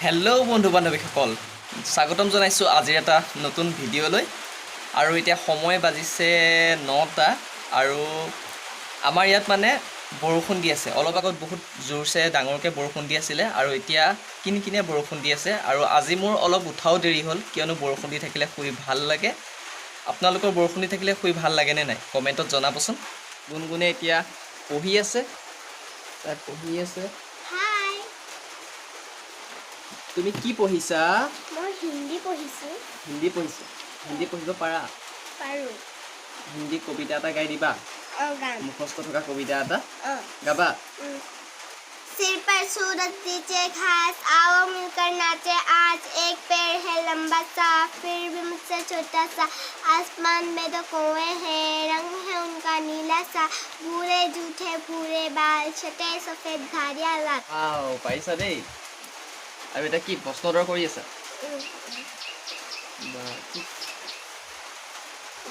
Hello' বন্ধু বান্ধৱীসকল স্বাগতম জনাইছোঁ আজিৰ এটা নতুন ভিডিঅ'লৈ আৰু এতিয়া সময় বাজিছে 9টা আৰু আমাৰ ইয়াত মানে বৰষুণ দি আছে অলপ আগত বহুত জোৰছে ডাঙৰকৈ বৰষুণ দি আছিলে আৰু এতিয়া কিনকিনীয়া বৰষুণ দি আছে আৰু আজি মোৰ অলপ উঠাও দেৰি হ'ল কিয়নো বৰষুণ দি থাকিলে শুই ভাল লাগে আপোনালোকৰ বৰষুণ দি থাকিলে শুই ভাল লাগেনে নাই কমেণ্টত জনাবচোন গুণগুণে এতিয়া পঢ়ি আছে হাই তুমি কি পঢ়িছা মই হিন্দী পঢ়িছোঁ হিন্দী পঢ়িছা হিন্দী পঢ়িব পাৰা পাৰোঁ हिंदी कविता এটা গাই দিবা गान মুখস্থ থকা কবিতা এটা গাবা सिर पर सूरज नीचे घास आओ मिलकर नाचे आज एक पेड़ है लंबा सा फिर भी मुझसे छोटा सा आसमान में तो कुएं हैं रंग है उनका नीला सा भूरे जूठे भूरे बाल छटे सफेद धारियां लाल वाओ পাইছা দেই আৰু এটা কি প্ৰশ্ন উত্তৰ কৰি আছা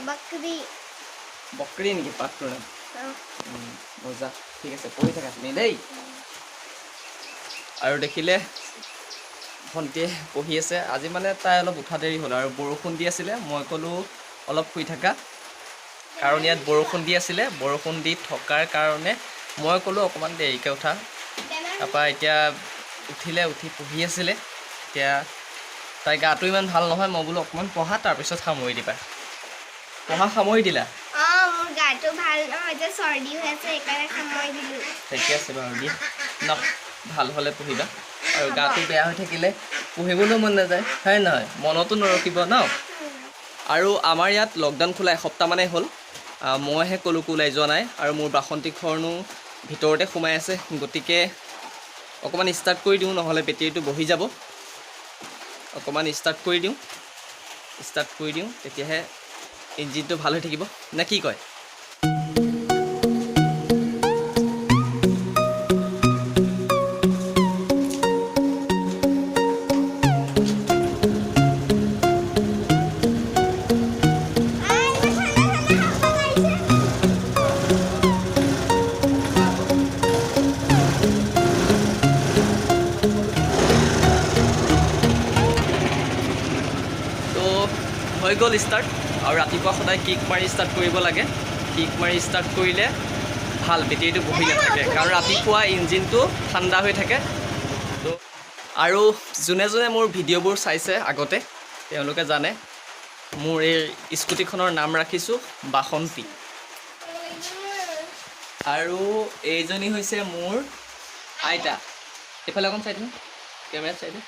बकरी বকৰি নেকি পাত্ৰৰ নাম মজা ঠিক আছে পঢ়ি থাকা তুমি দেই আৰু দেখিলে ভণ্টিয়ে পঢ়ি আছে আজি মানে তাই অলপ উঠা দেৰি হ'ল আৰু বৰষুণ দি আছিলে মই ক'লোঁ অলপ শুই থাকা কাৰণ ইয়াত বৰষুণ দি আছিলে বৰষুণ দি থকাৰ কাৰণে মই ক'লোঁ অকণমান দেৰিকৈ উঠা তাৰপৰা এতিয়া উঠিলে উঠি পঢ়ি আছিলে এতিয়া তাই গাটো ইমান ভাল নহয় মই বোলো অকণমান পঢ়া তাৰপিছত সামৰি দিবা পঢ়া সামৰি দিলা মোৰ গাটো ভাল নহয় যে চৰ্দি হৈ আছে সেইকাৰণে সামৰি দিলোঁ ঠিকে আছে বাৰু দিয়া ন ভাল হ'লে পঢ়িবা আৰু গাটো বেয়া হৈ থাকিলে পঢ়িবলৈ মন নাযায় হয় নহয় মনতো নৰখিব ন আৰু আমাৰ ইয়াত লকডাউন খোলা এসপ্তাহমানেই হ'ল মইহে ক'লৈকো ওলাই যোৱা নাই আৰু মোৰ বাসন্তী ঘৰনো ভিতৰতে সোমাই আছে গতিকে অকণমান ষ্টাৰ্ট কৰি দিওঁ নহ'লে বেটেৰীটো বহি যাব অকণমান ষ্টাৰ্ট কৰি দিওঁ তেতিয়াহে ইঞ্জিনটো ভাল হৈ থাকিব নে কি কয় হৈ গ'ল ষ্টাৰ্ট আৰু ৰাতিপুৱা সদায় কিক মাৰি ষ্টাৰ্ট কৰিব লাগে কিক মাৰি ষ্টাৰ্ট কৰিলে ভাল বেটেৰীটো বহি নাথাকে কাৰণ ৰাতিপুৱা ইঞ্জিনটো ঠাণ্ডা হৈ থাকে তো আৰু যোনে যোনে মোৰ ভিডিঅ'বোৰ চাইছে আগতে তেওঁলোকে জানে মোৰ এই স্কুটিখনৰ নাম ৰাখিছোঁ বাসন্তী আৰু এইজনী হৈছে মোৰ আইতা এইফালে অকণ চাই দিম কেমেৰাত চাই দিম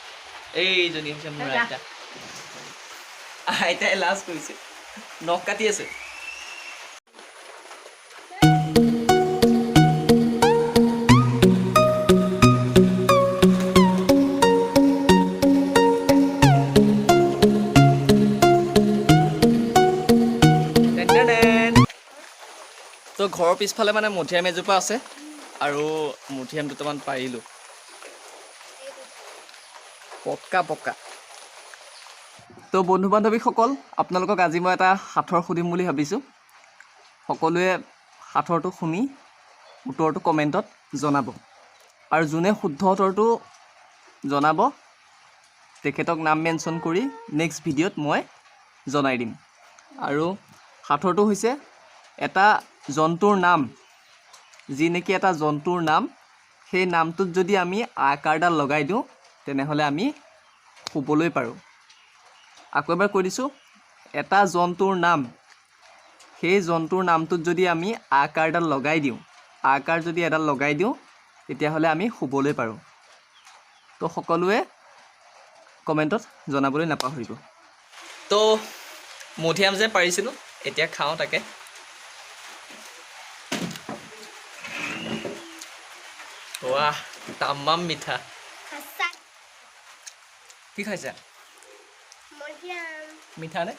এইজনী হৈছে মোৰ আইতা আইতাই লাজ কৰিছে নখ কাটি আছে তো ঘৰৰ পিছফালে মানে মধুৰিআম এজোপা আছে আৰু মধুৰিআম দুটামান পাৰিলোঁ পক্কা তো বন্ধু বান্ধৱীসকল আপোনালোকক আজি মই এটা সাঁথৰ সুধিম বুলি ভাবিছোঁ সকলোৱে সাঁথৰটো শুনি উত্তৰটো কমেণ্টত জনাব আৰু যোনে শুদ্ধ উত্তৰটো জনাব তেখেতক নাম মেনশ্যন কৰি নেক্সট ভিডিঅ'ত মই জনাই দিম আৰু সাঁথৰটো হৈছে এটা জন্তুৰ নাম যি নেকি এটা জন্তুৰ নাম সেই নামটোত যদি আমি আকাৰডাল লগাই দিওঁ তেনেহ'লে আমি শুবলৈ পাৰোঁ আকৌ এবাৰ কৈ দিছোঁ এটা জন্তুৰ নাম সেই জন্তুৰ নামটোত যদি আমি আকাৰডাল লগাই দিওঁ আকাৰ যদি এডাল লগাই দিওঁ তেতিয়াহ'লে আমি শুবলৈ পাৰোঁ তো সকলোৱে কমেণ্টত জনাবলৈ নাপাহৰিব তো মধুৰিআম যে পাৰিছিলোঁ এতিয়া খাওঁ তাকে ৱাহ তামাম মিঠা কি খাইছা মিঠা নে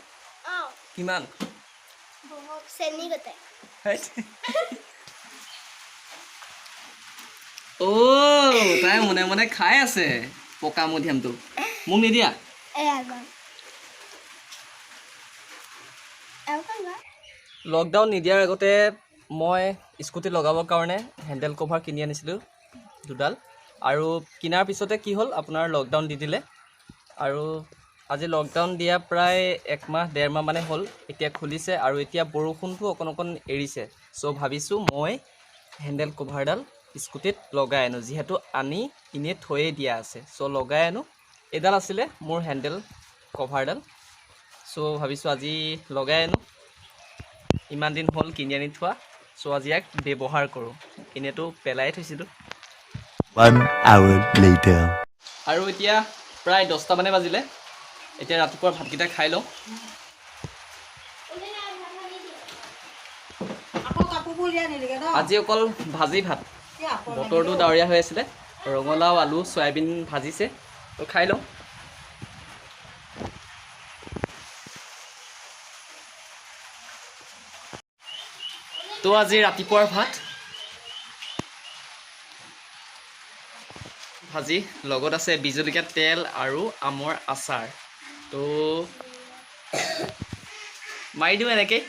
কিমান চেনি গোটে তাই মনে মনে খাই আছে পকা মধুৰিআমটো মোক নিদিয়া লকডাউন নিদিয়াৰ আগতে মই স্কুটি লগাবৰ কাৰণে হেণ্ডেল কভাৰ কিনি আনিছিলোঁ দুডাল আৰু কিনাৰ পিছতে কি হ'ল আপোনাৰ লকডাউন দি দিলে আৰু আজি লকডাউন দিয়া প্ৰায় 1 মাহ 1.5 মাহ মানে হ'ল এতিয়া খুলিছে আৰু এতিয়া বৰষুণটো অকণ এৰিছে চ' ভাবিছোঁ মই হেণ্ডেল কভাৰডাল স্কুটিত লগাই আনো যিহেতু আনি ইনে থৈয়ে দিয়া আছে চ' লগাই আনো এডাল আছিলে মোৰ হেণ্ডেল কভাৰডাল চ' ভাবিছোঁ আজি লগাই আনো ইমান দিন হ'ল কিনি আনি থোৱা চ' আজি ইয়াক ব্যৱহাৰ কৰোঁ এনেতো পেলাই থৈছিলোঁ 1 hour later. আৰু এতিয়া প্ৰায় 10টা মানে বাজিলে এতিয়া ৰাতিপুৱা ভাতকেইটা খাই লওঁ আজি অকল ভাজি ভাত বতৰটো ডাৱৰীয়া হৈ আছিলে ৰঙালাও আলু সয়াবিন ভাজিছে তো খাই লওঁ তো আজি ৰাতিপুৱাৰ ভাত ভাজি লগত আছে বিজলকীয়া তেল আৰু আমৰ আচাৰ তো মাৰি দিওঁ এনেকৈ